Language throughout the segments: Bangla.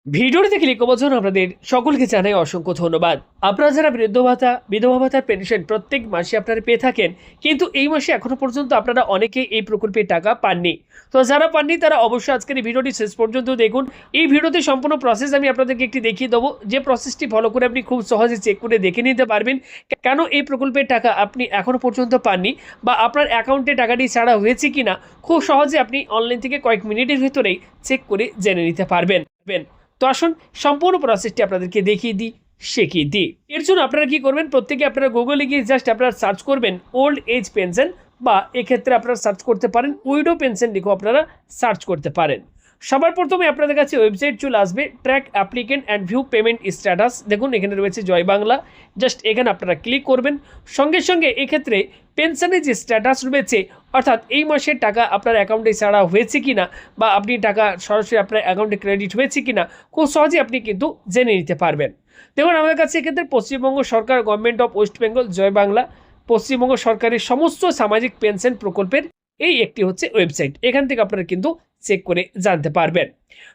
ভিডিওটি ক্লিক করার জন্য আপনাদের সকলকে জানাই অসংখ্য ধন্যবাদ। আপনারা যারা বৃদ্ধ ভাতা, বিধবা ভাতার পেনশন প্রত্যেক মাসে আপনারা পেয়ে থাকেন, কিন্তু এই মাসে এখনো পর্যন্ত আপনারা অনেকেই এই প্রকল্পের টাকা পাননি। তো যারা পাননি তারা অবশ্যই আজকের এই ভিডিওটি শেষ পর্যন্ত দেখুন। এই ভিডিওতে সম্পূর্ণ প্রসেস আমি আপনাদেরকে একটি দেখিয়ে দেবো, যে প্রসেসটি ফলো করে আপনি খুব সহজে চেক করে দেখে নিতে পারবেন কেন এই প্রকল্পের টাকা আপনি এখনো পর্যন্ত পাননি, বা আপনার অ্যাকাউন্টে টাকাটি ছাড়া হয়েছে কিনা খুব সহজে আপনি অনলাইন থেকে কয়েক মিনিটের ভিতরেই চেক করে জেনে নিতে পারবেন। তো আসুন সম্পূর্ণ প্রসেসটি আপনাদেরকে দেখিয়ে দিই, শিখিয়ে দিই। এর জন্য আপনারা কি করবেন, প্রত্যেকে আপনারা গুগলে গিয়ে জাস্ট আপনারা সার্চ করবেন ওল্ড এজ পেনশন, বা এক্ষেত্রে আপনারা সার্চ করতে পারেন উইডো পেনশন লিখেও আপনারা সার্চ করতে পারেন। সবার প্রথমে আপনাদের কাছে ওয়েবসাইট চলে আসবে track applicant and view payment status. দেখুন এখানে রয়েছে জয় বাংলা, জাস্ট এখানে আপনারা ক্লিক করবেন। সঙ্গে সঙ্গে এক্ষেত্রে পেনশনের যে স্ট্যাটাস রয়েছে, অর্থাৎ এই মাসের টাকা আপনার অ্যাকাউন্টে ছাড়া হয়েছে কিনা, বা আপনি টাকা সরাসরি আপনার অ্যাকাউন্টে ক্রেডিট হয়েছে কিনা খুব সহজে আপনি কিন্তু জেনে নিতে পারবেন। দেখুন আমাদের কাছে এক্ষেত্রে পশ্চিমবঙ্গ সরকার, গভর্নমেন্ট অফ ওয়েস্ট বেঙ্গল, জয় বাংলা, পশ্চিমবঙ্গ সরকারের সমস্ত সামাজিক পেনশন প্রকল্পের এই একটি হচ্ছে ওয়েবসাইট। এখান থেকে আপনারা কিন্তু চেক করে জানতে পারবেন।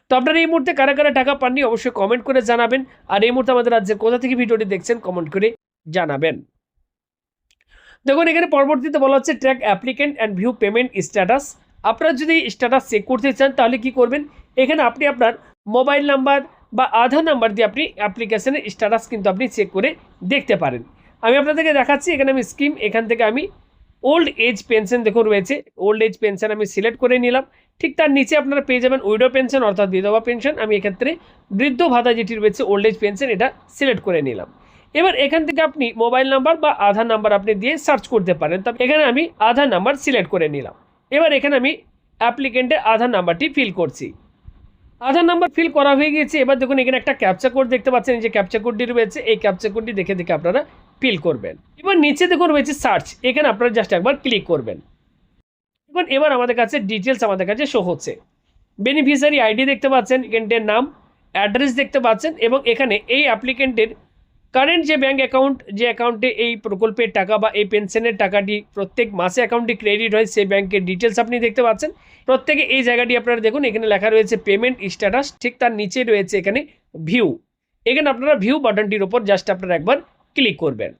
তো আপনারা এই মুহূর্তে কারা কারা টাকা পাননি অবশ্যই কমেন্ট করে জানাবেন। আর এই মুহূর্তে আমাদের রাজ্যের কোথা থেকে ভিডিওটি দেখছেন কমেন্ট করে জানাবেন। দেখুন এখানে পরবর্তীতে বলা হচ্ছে track applicant and view payment status. আপনারা যদি স্ট্যাটাস চেক করতে চান তাহলে কি করবেন, এখানে আপনি আপনার মোবাইল নাম্বার বা আধার নাম্বার দিয়ে আপনি অ্যাপ্লিকেশনের স্ট্যাটাস কিন্তু আপনি চেক করে দেখতে পারেন। আমি আপনাদেরকে দেখাচ্ছি, এখানে আমি স্কিম, এখান থেকে আমি ওল্ড এজ পেনশন দেখুন রয়েছে, ওল্ড এজ পেনশন আমি সিলেক্ট করে নিলাম। ঠিক তার নিচে আপনারা পেয়ে যাবেন উইডো পেনশন অর্থাৎ বিধবা পেনশন। আমি এক্ষেত্রে বৃদ্ধ ভাতা যেটি রয়েছে ওল্ড এজ পেনশন, এটা সিলেক্ট করে নিলাম। এবার এখান থেকে আপনি মোবাইল নাম্বার বা আধার নাম্বার আপনি দিয়ে সার্চ করতে পারেন। তবে এখানে আমি আধার নাম্বার সিলেক্ট করে নিলাম। এবার এখানে আমি অ্যাপ্লিকেন্টের আধার নাম্বারটি ফিল করছি। আধার নাম্বার ফিল করা হয়ে গিয়েছে। এবার দেখুন এখানে একটা ক্যাপচা কোড দেখতে পাচ্ছেন, যে ক্যাপচা কোডটি রয়েছে, এই ক্যাপচা কোডটি দেখে দেখে আপনারা ফিল করবেন। এবার নিচে দেখুন রয়েছে সার্চ, এখানে আপনারা জাস্ট একবার ক্লিক করবেন। এবার আমাদের কাছে ডিটেলস আমাদের কাছে শো হচ্ছে। বেনিফিশিয়ারি আইডি দেখতে পাচ্ছেন, এখানটার নাম, অ্যাড্রেস দেখতে পাচ্ছেন, এবং এখানে এই অ্যাপ্লিকেন্টের কারেন্ট যে ব্যাঙ্ক অ্যাকাউন্ট, যে অ্যাকাউন্টে এই প্রকল্পের টাকা বা এই পেনশনের টাকাটি প্রত্যেক মাসে অ্যাকাউন্টে ক্রেডিট হয়, সেই ব্যাঙ্কের ডিটেলস আপনি দেখতে পাচ্ছেন। প্রত্যেকে এই জায়গাটি আপনারা দেখুন, এখানে লেখা রয়েছে পেমেন্ট স্ট্যাটাস, ঠিক তার নিচে রয়েছে এখানে ভিউ। এখানে আপনারা ভিউ বাটনটির উপর জাস্ট আপনারা একবার ক্লিক করবেন।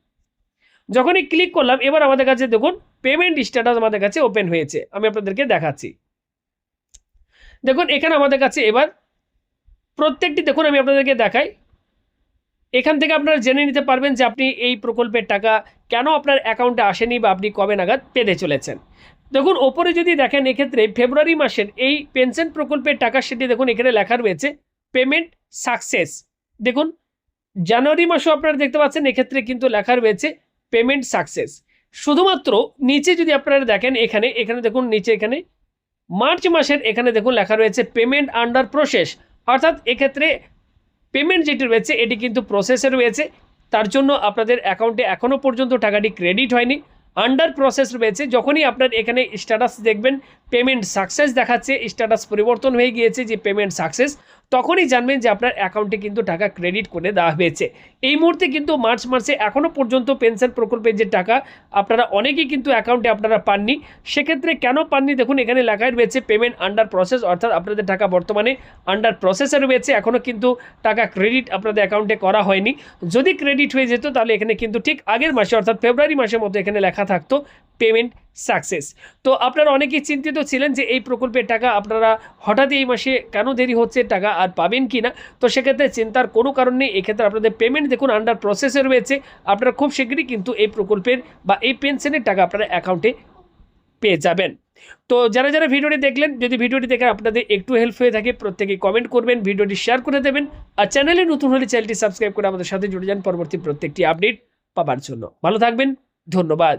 যখনই ক্লিক করলাম, এবার আমাদের কাছে দেখুন পেমেন্ট স্ট্যাটাস আমাদের কাছে ওপেন হয়েছে। আমি আপনাদেরকে দেখাচ্ছি। দেখুন এখানে আমাদের কাছে এবার প্রত্যেকটি দেখুন আমি আপনাদেরকে দেখাই। এখান থেকে আপনারা জেনে নিতে পারবেন যে আপনি এই প্রকল্পের টাকা কেন আপনার অ্যাকাউন্টে আসেনি, বা আপনি কবে নাগাদ পেতে চলেছেন। দেখুন ওপরে যদি দেখেন, এক্ষেত্রে ফেব্রুয়ারি মাসের এই পেনশন প্রকল্পের টাকা সেটি দেখুন এখানে লেখা রয়েছে পেমেন্ট সাকসেস। দেখুন জানুয়ারি মাসেও আপনারা দেখতে পাচ্ছেন এক্ষেত্রে কিন্তু লেখা রয়েছে পেমেন্ট সাকসেস। শুধুমাত্র নিচে যদি আপনারা দেখেন, এখানে দেখুন নিচে এখানে মার্চ মাসের এখানে দেখুন লেখা রয়েছে পেমেন্ট আন্ডার প্রসেস, অর্থাৎ এক্ষেত্রে পেমেন্ট যেটি রয়েছে এটি কিন্তু প্রসেসে রয়েছে, তার জন্য আপনাদের অ্যাকাউন্টে এখনও পর্যন্ত টাকাটি ক্রেডিট হয়নি, আন্ডার প্রসেস রয়েছে। যখনই আপনার এখানে স্ট্যাটাস দেখবেন পেমেন্ট সাকসেস দেখাচ্ছে, স্ট্যাটাস পরিবর্তন হয়ে গিয়েছে যে পেমেন্ট সাকসেস, তখনই জানবেন যে আপনার অ্যাকাউন্টে কিন্তু টাকা ক্রেডিট করে দেওয়া হয়েছে। এই মুহূর্তে কিন্তু মার্চ মাসে এখনও পর্যন্ত পেনশন প্রকল্পের যে টাকা আপনারা অনেকেই কিন্তু অ্যাকাউন্টে আপনারা পাননি। সেক্ষেত্রে কেন পাননি দেখুন এখানে লেখাই রয়েছে পেমেন্ট আন্ডার প্রসেস, অর্থাৎ আপনাদের টাকা বর্তমানে আন্ডার প্রসেসে রয়েছে, এখনও কিন্তু টাকা ক্রেডিট আপনাদের অ্যাকাউন্টে করা হয়নি। যদি ক্রেডিট হয়ে যেত তাহলে এখানে কিন্তু ঠিক আগের মাসে অর্থাৎ ফেব্রুয়ারি মাসের মতো এখানে লেখা থাকতো পেমেন্ট সাকসেস। তো আপনারা অনেকেই চিন্তিত ছিলেন যে এই প্রকল্পের টাকা আপনারা হঠাৎ এই মাসে কেন দেরি হচ্ছে, টাকা আর পাবেন কি না। তো সেক্ষেত্রে চিন্তার কোনো কারণ নেই, এক্ষেত্রে আপনাদের পেমেন্ট দেখুন আন্ডার প্রসেসে রয়েছে। আপনারা খুব শীঘ্রই কিন্তু এই প্রকল্পের বা এই পেনশনের টাকা আপনারা অ্যাকাউন্টে পেয়ে যাবেন। তো যারা যারা ভিডিওটি দেখলেন, যদি ভিডিওটি দেখে আপনাদের একটু হেল্প হয়ে থাকে প্রত্যেকেই কমেন্ট করবেন, ভিডিওটি শেয়ার করে দেবেন, আর চ্যানেলে নতুন হলে চ্যানেলটি সাবস্ক্রাইব করে আমাদের সাথে জুড়ে যান পরবর্তী প্রত্যেকটি আপডেট পাবার জন্য। ভালো থাকবেন, ধন্যবাদ।